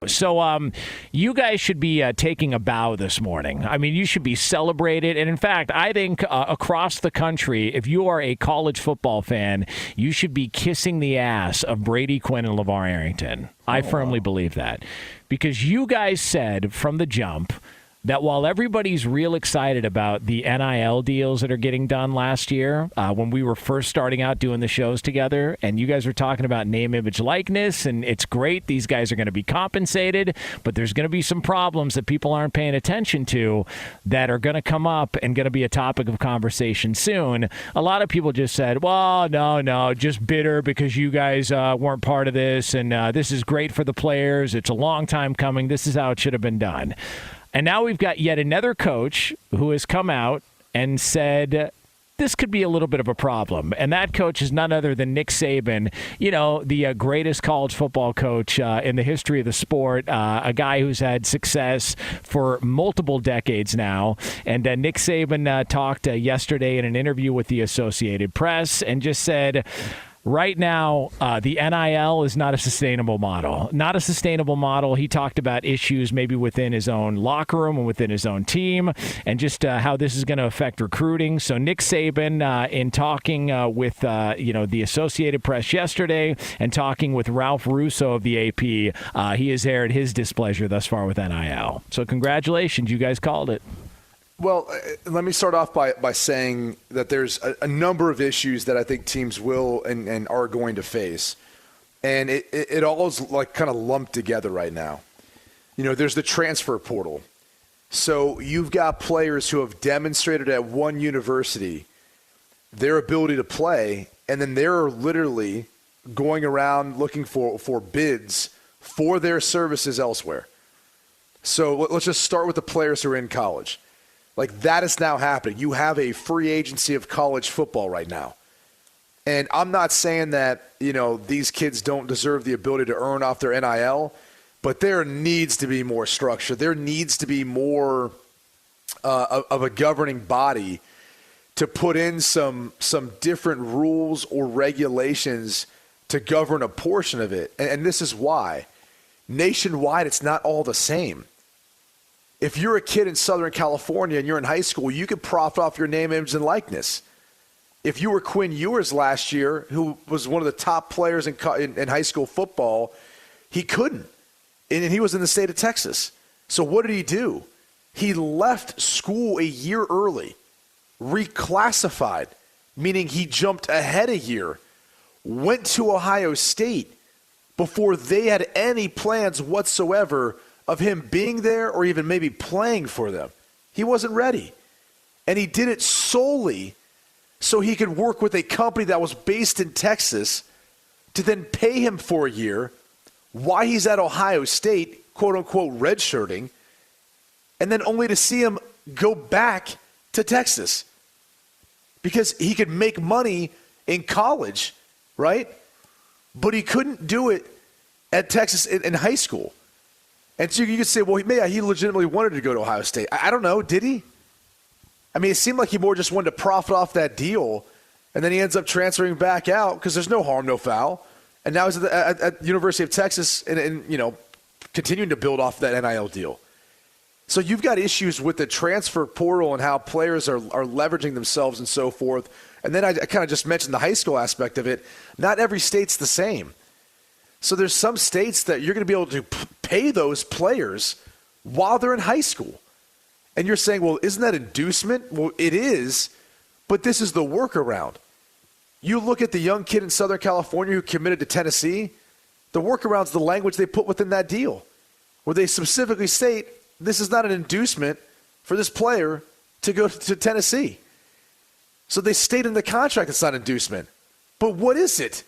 So you guys should be taking a bow this morning. I mean, you should be celebrated. And in fact, I think across the country, if you are a college football fan, you should be kissing the ass of Brady Quinn and LaVar Arrington. I firmly believe that. Because you guys said from the jump that while everybody's real excited about the NIL deals that are getting done last year, when we were first starting out doing the shows together, and you guys were talking about name, image, likeness, and it's great, these guys are going to be compensated, but there's going to be some problems that people aren't paying attention to that are going to come up and going to be a topic of conversation soon. A lot of people just said, well, no, just bitter because you guys weren't part of this, and this is great for the players. It's a long time coming. This is how it should have been done. And now we've got yet another coach who has come out and said this could be a little bit of a problem. And that coach is none other than Nick Saban, the greatest college football coach in the history of the sport, a guy who's had success for multiple decades now. And Nick Saban talked yesterday in an interview with the Associated Press and just said, right now, the NIL is not a sustainable model. Not a sustainable model. He talked about issues maybe within his own locker room and within his own team and just how this is going to affect recruiting. So Nick Saban, in talking with the Associated Press yesterday and talking with Ralph Russo of the AP, he has aired his displeasure thus far with NIL. So congratulations. You guys called it. Well, let me start off by saying that there's a number of issues that I think teams will and are going to face. And it all is like kind of lumped together right now. There's the transfer portal. So you've got players who have demonstrated at one university their ability to play, and then they're literally going around looking for bids for their services elsewhere. So let's just start with the players who are in college. Like, that is now happening. You have a free agency of college football right now. And I'm not saying that, these kids don't deserve the ability to earn off their NIL, but there needs to be more structure. There needs to be more of a governing body to put in some different rules or regulations to govern a portion of it. And this is why. Nationwide, it's not all the same. If you're a kid in Southern California and you're in high school, you could profit off your name, image, and likeness. If you were Quinn Ewers last year, who was one of the top players in high school football, he couldn't. And he was in the state of Texas. So what did he do? He left school a year early, reclassified, meaning he jumped ahead a year, went to Ohio State before they had any plans whatsoever of him being there or even maybe playing for them. He wasn't ready. And he did it solely so he could work with a company that was based in Texas to then pay him for a year while he's at Ohio State, quote-unquote, redshirting, and then only to see him go back to Texas because he could make money in college, right? But he couldn't do it at Texas in high school. And so you could say, well, he legitimately wanted to go to Ohio State. I don't know. Did he? I mean, it seemed like he more just wanted to profit off that deal, and then he ends up transferring back out because there's no harm, no foul. And now he's at the University of Texas and continuing to build off that NIL deal. So you've got issues with the transfer portal and how players are leveraging themselves and so forth. And then I kind of just mentioned the high school aspect of it. Not every state's the same. So there's some states that you're going to be able to pay those players while they're in high school. And you're saying, well, isn't that inducement? Well, it is, but this is the workaround. You look at the young kid in Southern California who committed to Tennessee, the workaround's the language they put within that deal, where they specifically state this is not an inducement for this player to go to Tennessee. So they state in the contract it's not inducement. But what is it?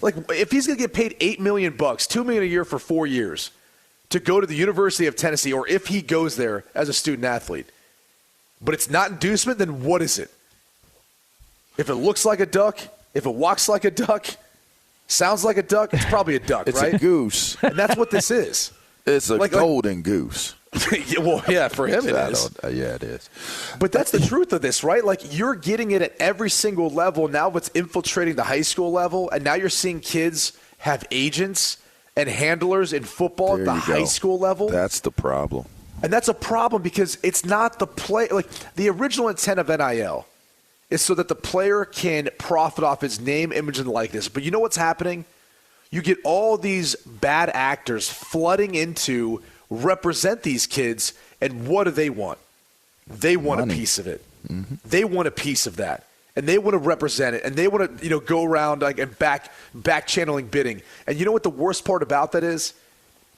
Like, if he's going to get paid $8 million, $2 million a year for 4 years to go to the University of Tennessee, or if he goes there as a student athlete, but it's not inducement, then what is it? If it looks like a duck, if it walks like a duck, sounds like a duck, it's probably a duck, it's right? It's a goose. And that's what this is. It's a golden goose. Well, yeah, for him it is. Yeah, it is. But that's the truth of this, right? Like, you're getting it at every single level. Now it's infiltrating the high school level, and now you're seeing kids have agents and handlers in football at the high school level. That's the problem. And that's a problem because it's not the play. Like, the original intent of NIL is so that the player can profit off his name, image, and likeness. But you know what's happening? You get all these bad actors flooding into represent these kids, and what do they want? They want Money. A piece of it. Mm-hmm. They want a piece of that. And they want to represent it, and they want to, go around and back channeling bidding. And you know what the worst part about that is?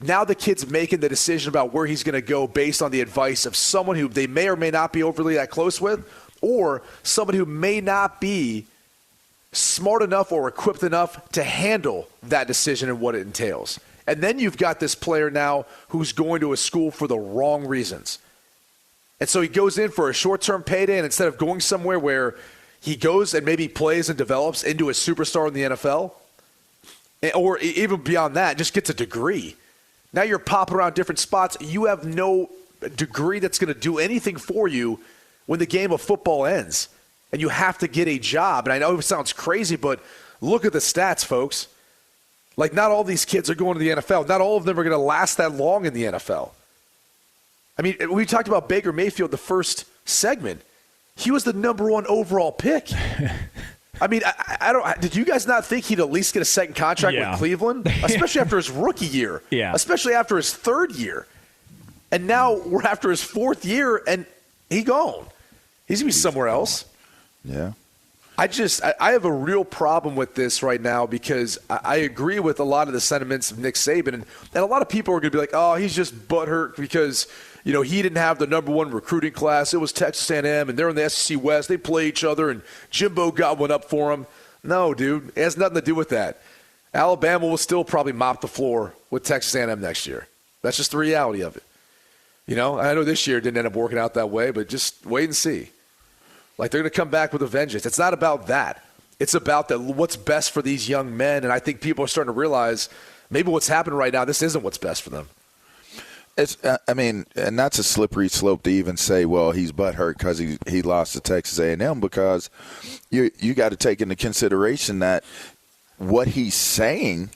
Now the kid's making the decision about where he's going to go based on the advice of someone who they may or may not be overly that close with, or someone who may not be smart enough or equipped enough to handle that decision and what it entails. And then you've got this player now who's going to a school for the wrong reasons. And so he goes in for a short-term payday, and instead of going somewhere where he goes and maybe plays and develops into a superstar in the NFL, or even beyond that, just gets a degree. Now you're popping around different spots. You have no degree that's going to do anything for you when the game of football ends. And you have to get a job. And I know it sounds crazy, but look at the stats, folks. Like, not all these kids are going to the NFL. Not all of them are going to last that long in the NFL. I mean, we talked about Baker Mayfield the first segment. He was the number 1 overall pick. I mean, I don't. Did you guys not think he'd at least get a second contract with Cleveland? Especially after his rookie year. Yeah. Especially after his 3rd year. And now we're after his 4th year, and he's gone. He's going to be somewhere else. Yeah. I have a real problem with this right now because I agree with a lot of the sentiments of Nick Saban. And a lot of people are going to be like, oh, he's just butthurt because, he didn't have the number 1 recruiting class. It was Texas A&M, and they're in the SEC West. They play each other, and Jimbo got one up for him. No, dude. It has nothing to do with that. Alabama will still probably mop the floor with Texas A&M next year. That's just the reality of it. I know this year didn't end up working out that way, but just wait and see. Like, they're going to come back with a vengeance. It's not about that. It's about what's best for these young men, and I think people are starting to realize maybe what's happening right now, this isn't what's best for them. And that's a slippery slope to even say, well, he's butthurt because he lost to Texas A&M, because you got to take into consideration that what he's saying,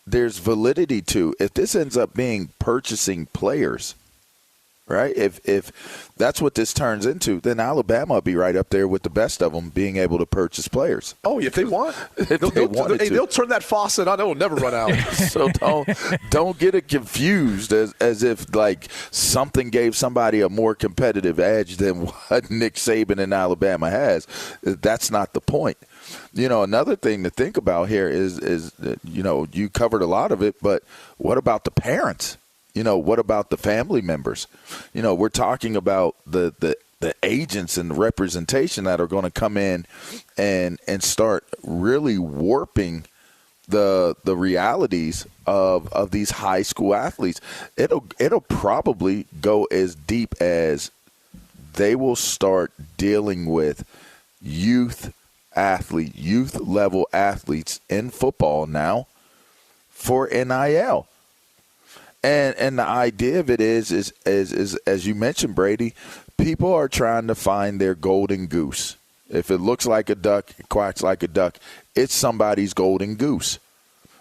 there's validity to. If this ends up being purchasing players, right? If that's what this turns into, then Alabama will be right up there with the best of them being able to purchase players. Oh, if they want. They'll turn that faucet on. It will never run out. So don't get it confused as if, like, something gave somebody a more competitive edge than what Nick Saban in Alabama has. That's not the point. Another thing to think about here is you covered a lot of it, but what about the parents? What about the family members? We're talking about the agents and the representation that are going to come in and start really warping the realities of these high school athletes. It'll probably go as deep as they will start dealing with youth level athletes in football now for NIL. And the idea of it is as you mentioned, Brady, people are trying to find their golden goose. If it looks like a duck, it quacks like a duck, it's somebody's golden goose.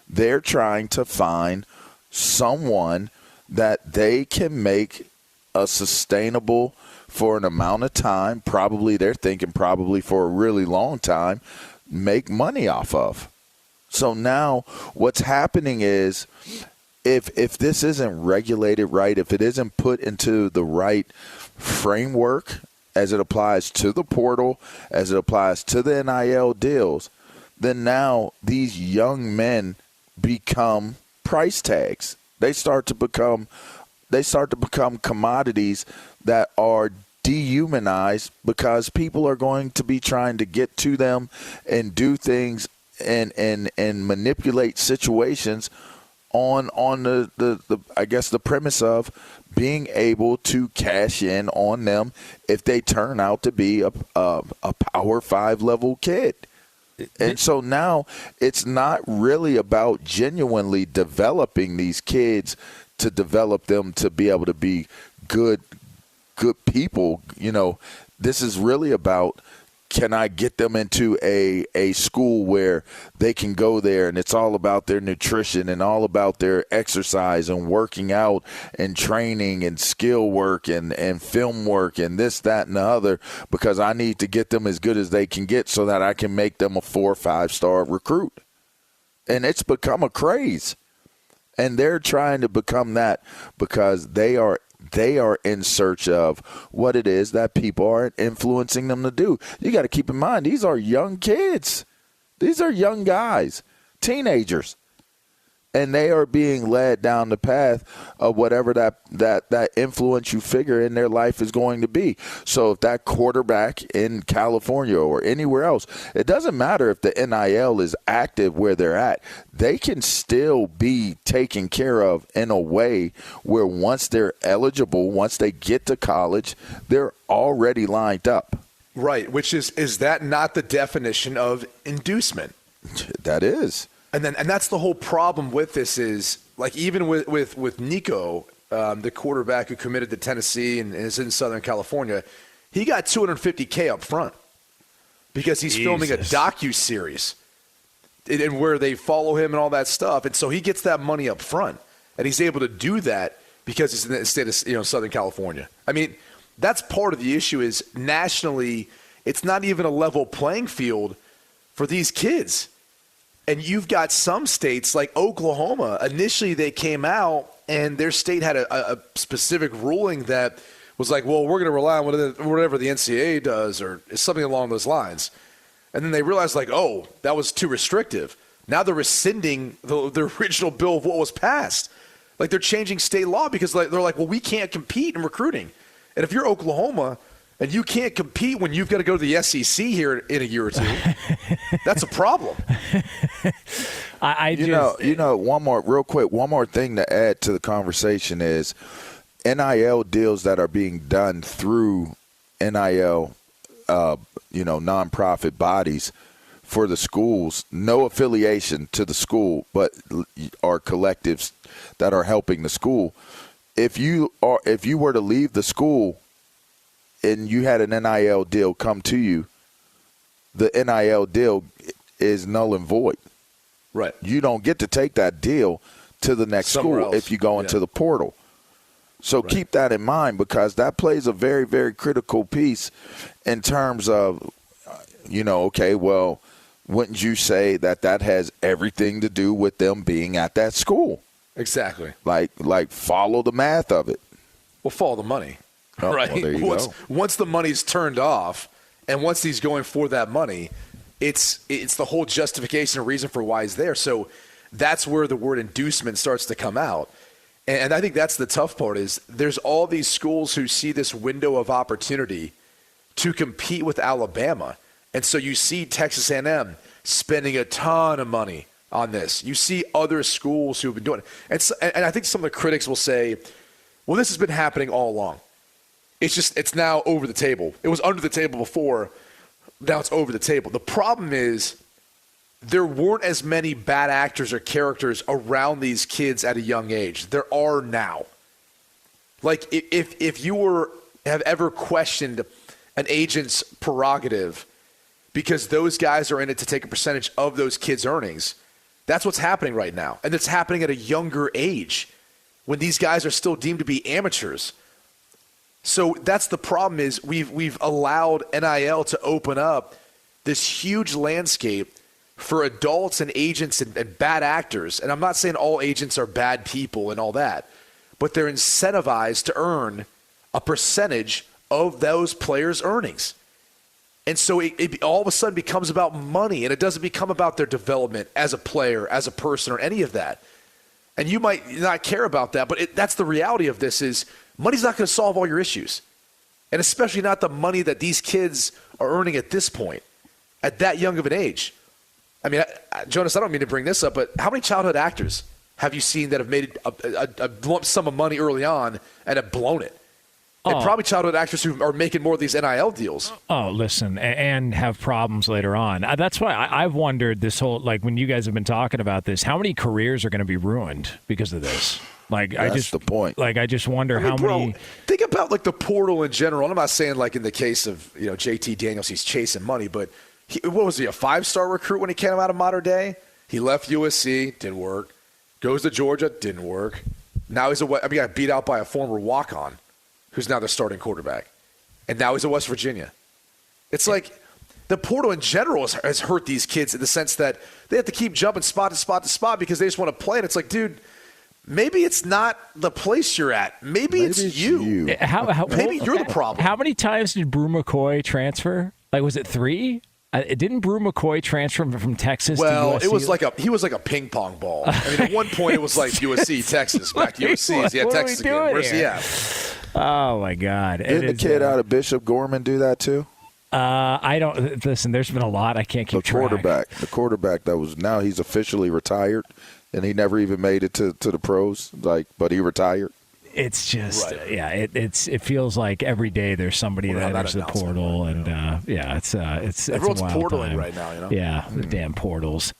They're trying to find someone that they can make a sustainable for an amount of time, they're thinking probably for a really long time, make money off of. So now what's happening is, If this isn't regulated right, if it isn't put into the right framework as it applies to the portal, as it applies to the NIL deals, then now these young men become price tags. They start to become commodities that are dehumanized because people are going to be trying to get to them and do things and manipulate situations on the I guess the premise of being able to cash in on them if they turn out to be a Power 5 level kid. And so now it's not really about genuinely developing these kids to develop them to be able to be good people. This is really about can I get them into a school where they can go there and it's all about their nutrition and all about their exercise and working out and training and skill work and film work and this, that, and the other, because I need to get them as good as they can get so that I can make them a 4 or 5-star recruit. And it's become a craze. And they're trying to become that because they are in search of what it is that people are influencing them to do. You got to keep in mind, these are young kids. These are young guys, teenagers. And they are being led down the path of whatever that influential figure in their life is going to be. So if that quarterback in California or anywhere else, it doesn't matter if the NIL is active where they're at. They can still be taken care of in a way where once they're eligible, once they get to college, they're already lined up. Right, which is that not the definition of inducement? That is. And that's the whole problem with this is, like, even with Nico, the quarterback who committed to Tennessee and is in Southern California, he got $250K up front because he's filming a docuseries and where they follow him and all that stuff. And so he gets that money up front, and he's able to do that because he's in the state of Southern California. I mean, that's part of the issue is nationally, it's not even a level playing field for these kids. And you've got some states like Oklahoma. Initially, they came out and their state had a specific ruling that was like, well, we're going to rely on whatever the NCAA does or something along those lines. And then they realized, like, oh, that was too restrictive. Now they're rescinding the original bill of what was passed. Like, they're changing state law because they're like, well, we can't compete in recruiting. And if you're Oklahoma and you can't compete when you've got to go to the SEC here in a year or two, that's a problem. One more thing to add to the conversation is NIL deals that are being done through NIL, nonprofit bodies for the schools, no affiliation to the school, but are collectives that are helping the school. If you were to leave the school and you had an NIL deal come to you, the NIL deal is null and void. Right. You don't get to take that deal to the next Somewhere school else. if you go into the portal. So Right. keep that in mind because that plays a very, very critical piece in terms of, wouldn't you say that has everything to do with them being at that school? Exactly. Like follow the math of it. Well, follow the money. Oh, right. well, there you go. Once the money's turned off and once he's going for that money, it's the whole justification and reason for why he's there. So that's where the word inducement starts to come out. And I think that's the tough part is there's all these schools who see this window of opportunity to compete with Alabama. And so you see Texas A&M spending a ton of money on this. You see other schools who have been doing it. And I think some of the critics will say, well, this has been happening all along. It's now over the table. It was under the table before. Now it's over the table. The problem is there weren't as many bad actors or characters around these kids at a young age. There are now. Like if you have ever questioned an agent's prerogative because those guys are in it to take a percentage of those kids' earnings, that's what's happening right now. And it's happening at a younger age when these guys are still deemed to be amateurs. So that's the problem is we've allowed NIL to open up this huge landscape for adults and agents and bad actors. And I'm not saying all agents are bad people and all that, but they're incentivized to earn a percentage of those players' earnings. And so it all of a sudden becomes about money, and it doesn't become about their development as a player, as a person, or any of that. And you might not care about that, but that's the reality of this is money's not going to solve all your issues, and especially not the money that these kids are earning at this point, at that young of an age. I mean, Jonas, I don't mean to bring this up, but how many childhood actors have you seen that have made a lump sum of money early on and have blown it? And probably childhood actors who are making more of these NIL deals. Oh, listen, and have problems later on. That's why I've wondered this whole, like when you guys have been talking about this, how many careers are going to be ruined because of this? That's the point. Like, I just wonder how many. Think about like the portal in general. And I'm not saying like in the case of JT Daniels, he's chasing money, but what was he, a 5-star recruit when he came out of Modern Day? He left USC, didn't work. Goes to Georgia, didn't work. Now he's got beat out by a former walk-on, who's now the starting quarterback, and now he's at West Virginia. It's like the portal in general has hurt these kids in the sense that they have to keep jumping spot to spot to spot because they just want to play. And it's like, dude, maybe it's not the place you're at. Maybe it's you. Maybe you're the problem. How many times did Brew McCoy transfer? Like, was it 3? Didn't Brew McCoy transfer from Texas to USC? Well, he was like a ping pong ball. I mean, at one point it was like USC, Texas, back to USC. He had Texas again. Where's he at? Oh, my God. Didn't the kid out of Bishop Gorman do that too? I don't – listen, there's been a lot. I can't keep track. The quarterback that was – now he's officially retired, and he never even made it to the pros, but he retired. It's just, it feels like every day there's somebody that enters the portal, and it's everyone's a wild portaling time. right now, Yeah, the damn portals.